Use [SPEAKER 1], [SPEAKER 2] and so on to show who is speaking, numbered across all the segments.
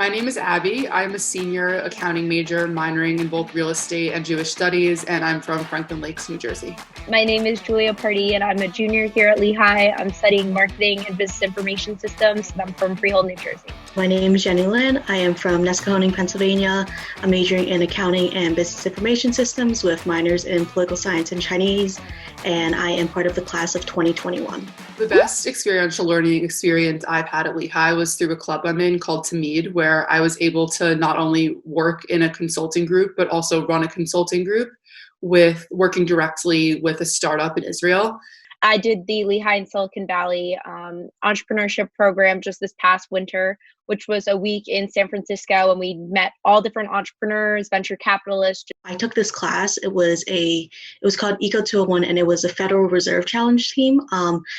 [SPEAKER 1] My name is Abby. I'm a senior accounting major minoring in both real estate and Jewish studies, and I'm from Franklin Lakes, New Jersey.
[SPEAKER 2] My name is Julia Pardee, and I'm a junior here at Lehigh. I'm studying marketing and business information systems, and I'm from Freehold, New Jersey.
[SPEAKER 3] My name is Jenny Lynn. I am from Nescahoning, Pennsylvania. I'm majoring in accounting and business information systems with minors in political science and Chinese, and I am part of the class of 2021.
[SPEAKER 1] The best experiential learning experience I've had at Lehigh was through a club I'm in called Tamid, where I was able to not only work in a consulting group, but also run a consulting group with working directly with a startup in Israel.
[SPEAKER 2] I did the Lehigh and Silicon Valley entrepreneurship program just this past winter, which was a week in San Francisco, and we met all different entrepreneurs, venture capitalists.
[SPEAKER 3] I took this class. It was called Eco 201, and it was a Federal Reserve Challenge team.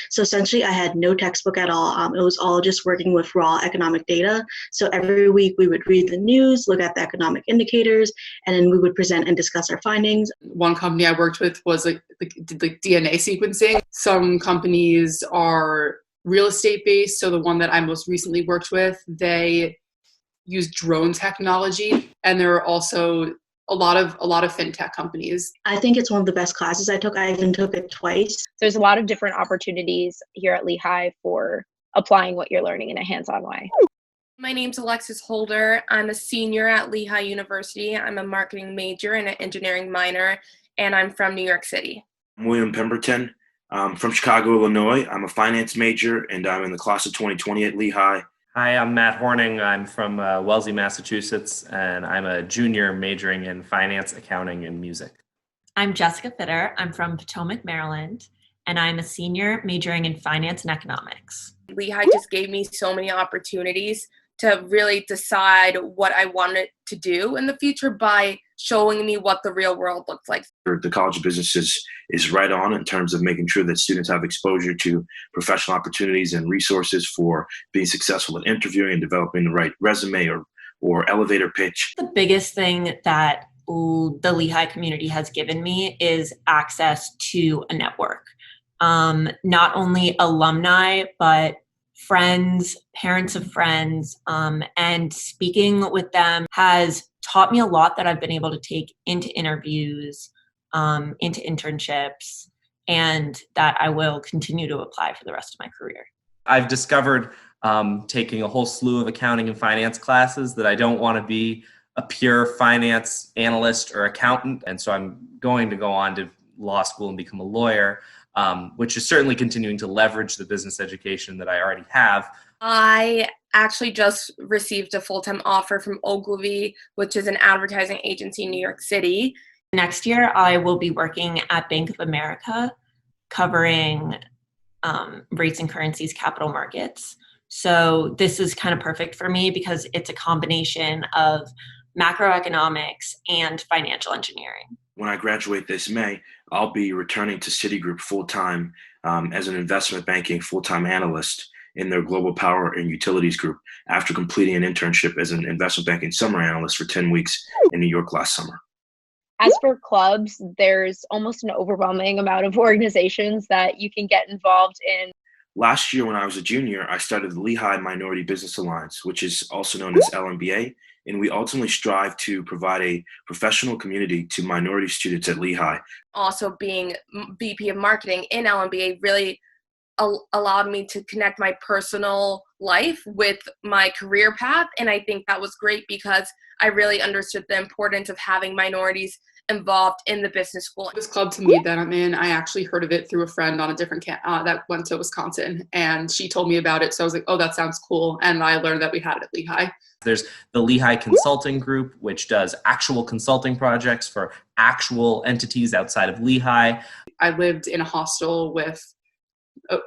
[SPEAKER 3] So essentially, I had no textbook at all. It was all just working with raw economic data. So every week we would read the news, look at the economic indicators, and then we would present and discuss our findings.
[SPEAKER 1] One company I worked with was did DNA sequencing. Some companies are real estate based. So the one that I most recently worked with, they use drone technology, and there are also a lot of fintech companies.
[SPEAKER 3] I think it's one of the best classes I took. I even took it twice.
[SPEAKER 2] There's a lot of different opportunities here at Lehigh for applying what you're learning in a hands-on way.
[SPEAKER 4] My name's Alexis Holder. I'm a senior at Lehigh University. I'm a marketing major and an engineering minor, and I'm from New York City.
[SPEAKER 5] I'm William Pemberton. I'm from Chicago, Illinois. I'm a finance major, and I'm in the class of 2020 at Lehigh.
[SPEAKER 6] Hi, I'm Matt Horning. I'm from Wellesley, Massachusetts, and I'm a junior majoring in finance, accounting, and music.
[SPEAKER 7] I'm Jessica Fitter. I'm from Potomac, Maryland, and I'm a senior majoring in finance and economics.
[SPEAKER 4] Lehigh just gave me so many opportunities to really decide what I wanted to do in the future by showing me what the real world looks like.
[SPEAKER 5] The College of Business is right on in terms of making sure that students have exposure to professional opportunities and resources for being successful at interviewing and developing the right resume or elevator pitch.
[SPEAKER 7] The biggest thing that the Lehigh community has given me is access to a network. Not only alumni, but friends, parents of friends, and speaking with them has taught me a lot that I've been able to take into interviews, into internships, and that I will continue to apply for the rest of my career.
[SPEAKER 6] I've discovered taking a whole slew of accounting and finance classes that I don't want to be a pure finance analyst or accountant, and so I'm going to go on to law school and become a lawyer. Which is certainly continuing to leverage the business education that I already have.
[SPEAKER 4] I actually just received a full-time offer from Ogilvy, which is an advertising agency in New York City.
[SPEAKER 7] Next year, I will be working at Bank of America, covering rates and currencies capital markets. So this is kind of perfect for me because it's a combination of macroeconomics and financial engineering.
[SPEAKER 5] When I graduate this May, I'll be returning to Citigroup full-time as an investment banking full-time analyst in their global power and utilities group after completing an internship as an investment banking summer analyst for 10 weeks in New York last summer.
[SPEAKER 2] As for clubs, there's almost an overwhelming amount of organizations that you can get involved in.
[SPEAKER 5] Last year when I was a junior, I started the Lehigh Minority Business Alliance, which is also known as LMBA, and we ultimately strive to provide a professional community to minority students at Lehigh.
[SPEAKER 4] Also being VP of marketing in LMBA really allowed me to connect my personal life with my career path, and I think that was great because I really understood the importance of having minorities involved in the business school.
[SPEAKER 1] This club Tamid that I'm in, I actually heard of it through a friend on a different that went to Wisconsin, and she told me about it. So I was like, oh, that sounds cool. And I learned that we had it at Lehigh.
[SPEAKER 6] There's the Lehigh Consulting Group, which does actual consulting projects for actual entities outside of Lehigh.
[SPEAKER 1] I lived in a hostel with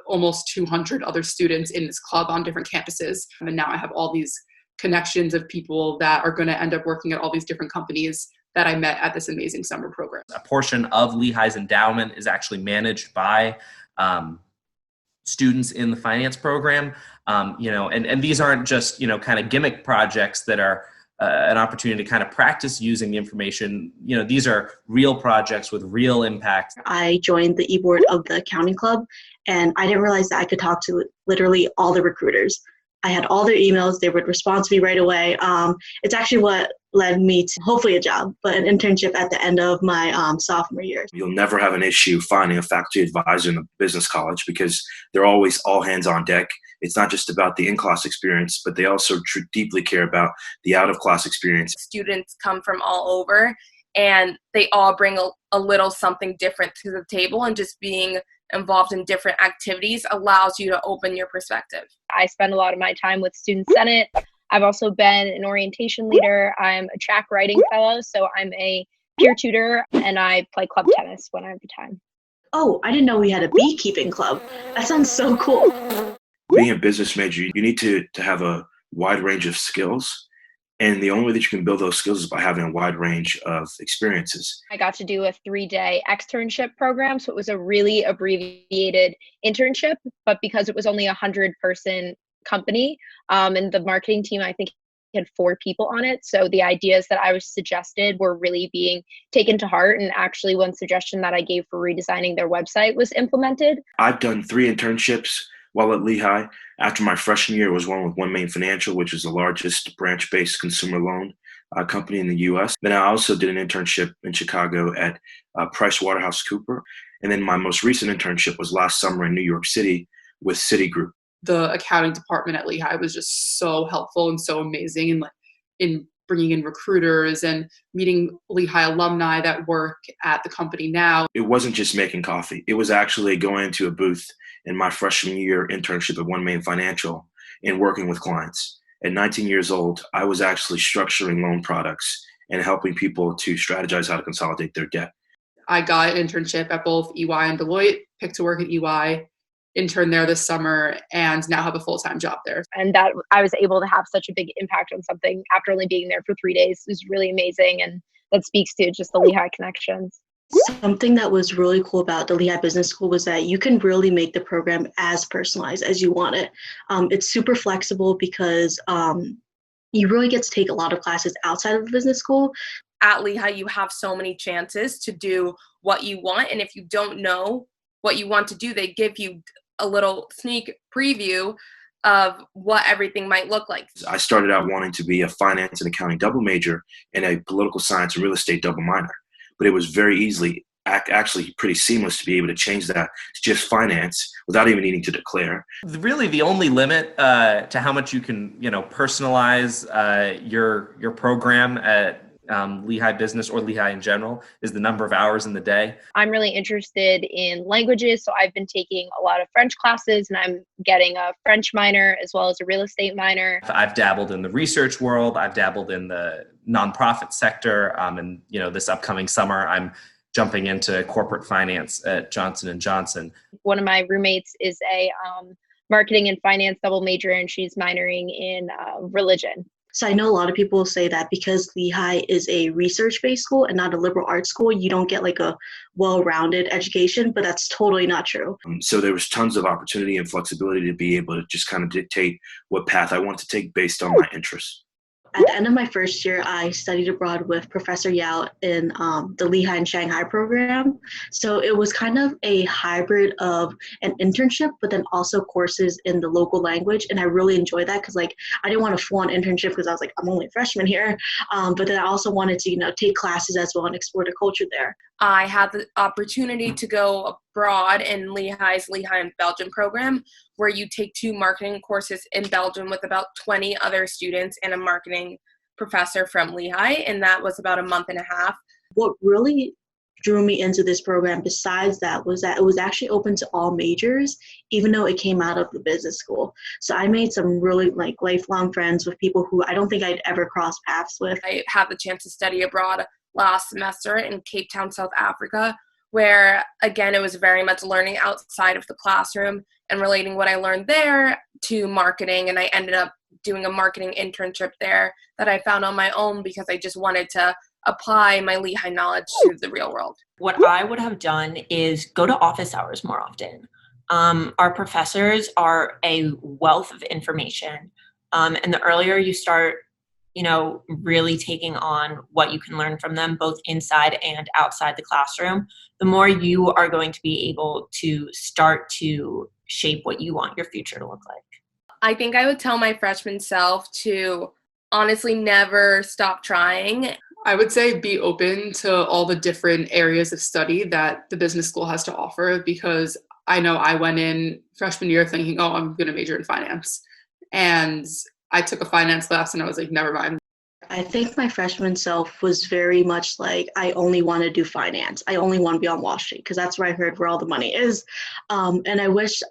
[SPEAKER 1] almost 200 other students in this club on different campuses. And now I have all these connections of people that are going to end up working at all these different companies that I met at this amazing summer program.
[SPEAKER 6] A portion of Lehigh's endowment is actually managed by students in the finance program, and these aren't just, kind of gimmick projects that are an opportunity to kind of practice using the information. These are real projects with real impact.
[SPEAKER 3] I joined the e-board of the accounting club, and I didn't realize that I could talk to literally all the recruiters. I had all their emails. They would respond to me right away. It's actually what led me to hopefully a job, but an internship at the end of my sophomore year.
[SPEAKER 5] You'll never have an issue finding a faculty advisor in a business college because they're always all hands on deck. It's not just about the in-class experience, but they also deeply care about the out-of-class experience.
[SPEAKER 4] Students come from all over, and they all bring a little something different to the table, and just being involved in different activities allows you to open your perspective.
[SPEAKER 2] I spend a lot of my time with Student Senate. I've also been an orientation leader. I'm a track writing fellow, so I'm a peer tutor, and I play club tennis when I have the time.
[SPEAKER 3] Oh, I didn't know we had a beekeeping club. That sounds so cool.
[SPEAKER 5] Being a business major, you need to have a wide range of skills. And the only way that you can build those skills is by having a wide range of experiences.
[SPEAKER 2] I got to do a 3-day externship program, so it was a really abbreviated internship, but because it was only a 100-person company, and the marketing team, I think, had 4 people on it. So the ideas that I was suggested were really being taken to heart. And actually, one suggestion that I gave for redesigning their website was implemented.
[SPEAKER 5] I've done 3 internships while at Lehigh. After my freshman year was one with One Main Financial, which is the largest branch-based consumer loan company in the U.S. Then I also did an internship in Chicago at PricewaterhouseCoopers. And then my most recent internship was last summer in New York City with Citigroup.
[SPEAKER 1] The accounting department at Lehigh was just so helpful and so amazing in bringing in recruiters and meeting Lehigh alumni that work at the company now.
[SPEAKER 5] It wasn't just making coffee. It was actually going into a booth in my freshman year internship at One Main Financial and working with clients. At 19 years old, I was actually structuring loan products and helping people to strategize how to consolidate their debt.
[SPEAKER 1] I got an internship at both EY and Deloitte, picked to work at EY, interned there this summer, and now have a full-time job there.
[SPEAKER 2] And that I was able to have such a big impact on something after only being there for 3 days is really amazing. And that speaks to just the Lehigh connections.
[SPEAKER 3] Something that was really cool about the Lehigh Business School was that you can really make the program as personalized as you want it. It's super flexible because you really get to take a lot of classes outside of the business school.
[SPEAKER 4] At Lehigh, you have so many chances to do what you want. And if you don't know what you want to do, they give you a little sneak preview of what everything might look like.
[SPEAKER 5] I started out wanting to be a finance and accounting double major and a political science and real estate double minor. But it was very easily, actually pretty seamless to be able to change that to just finance without even needing to declare.
[SPEAKER 6] Really, the only limit to how much you can, personalize your program at Lehigh Business or Lehigh in general is the number of hours in the day.
[SPEAKER 2] I'm really interested in languages, so I've been taking a lot of French classes, and I'm getting a French minor as well as a real estate minor.
[SPEAKER 6] I've dabbled in the research world. I've dabbled in the nonprofit sector. And this upcoming summer, I'm jumping into corporate finance at Johnson & Johnson.
[SPEAKER 2] One of my roommates is a marketing and finance double major, and she's minoring in religion.
[SPEAKER 3] So I know a lot of people say that because Lehigh is a research-based school and not a liberal arts school, you don't get like a well-rounded education, but that's totally not true.
[SPEAKER 5] So there was tons of opportunity and flexibility to be able to just kind of dictate what path I want to take based on my interests.
[SPEAKER 3] At the end of my first year, I studied abroad with Professor Yao in the Lehigh and Shanghai program. So it was kind of a hybrid of an internship, but then also courses in the local language. And I really enjoyed that because I didn't want a full-on internship because I was like, I'm only a freshman here. But then I also wanted to, take classes as well and explore the culture there.
[SPEAKER 4] I had the opportunity to go abroad in Lehigh's Lehigh in Belgium program, where you take 2 marketing courses in Belgium with about 20 other students and a marketing professor from Lehigh, and that was about a month and a half.
[SPEAKER 3] What really drew me into this program besides that was that it was actually open to all majors, even though it came out of the business school. So I made some really lifelong friends with people who I don't think I'd ever cross paths with.
[SPEAKER 4] I had the chance to study abroad last semester in Cape Town, South Africa, where again, it was very much learning outside of the classroom and relating what I learned there to marketing. And I ended up doing a marketing internship there that I found on my own because I just wanted to apply my Lehigh knowledge to the real world.
[SPEAKER 7] What I would have done is go to office hours more often. Our professors are a wealth of information. And the earlier you start really taking on what you can learn from them, both inside and outside the classroom, the more you are going to be able to start to shape what you want your future to look like.
[SPEAKER 4] I think I would tell my freshman self to honestly never stop trying.
[SPEAKER 1] I would say be open to all the different areas of study that the business school has to offer, because I know I went in freshman year thinking, oh, I'm going to major in finance. And I took a finance class and I was like, never mind.
[SPEAKER 3] I think my freshman self was very much like, I only want to do finance. I only want to be on Wall Street because that's where I heard where all the money is. And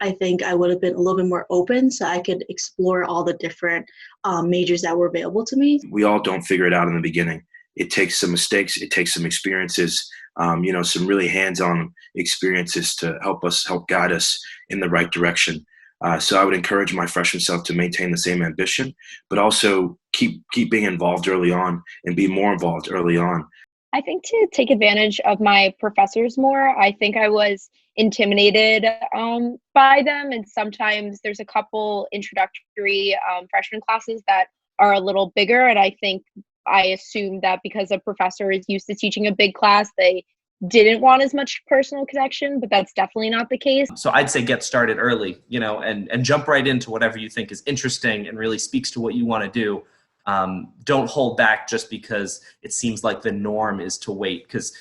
[SPEAKER 3] I think I would have been a little bit more open so I could explore all the different majors that were available to me.
[SPEAKER 5] We all don't figure it out in the beginning. It takes some mistakes. It takes some experiences, some really hands-on experiences to help guide us in the right direction. So I would encourage my freshman self to maintain the same ambition, but also keep being involved early on and be more involved early on.
[SPEAKER 2] I think to take advantage of my professors more. I think I was intimidated by them, and sometimes there's a couple introductory freshman classes that are a little bigger, and I assume that because a professor is used to teaching a big class, they didn't want as much personal connection, but that's definitely not the case.
[SPEAKER 6] So I'd say get started early, and jump right into whatever you think is interesting and really speaks to what you want to do. Don't hold back just because it seems like the norm is to wait, because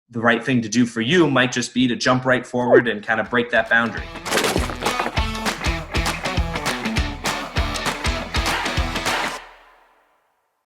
[SPEAKER 6] the right thing to do for you might just be to jump right forward and kind of break that boundary.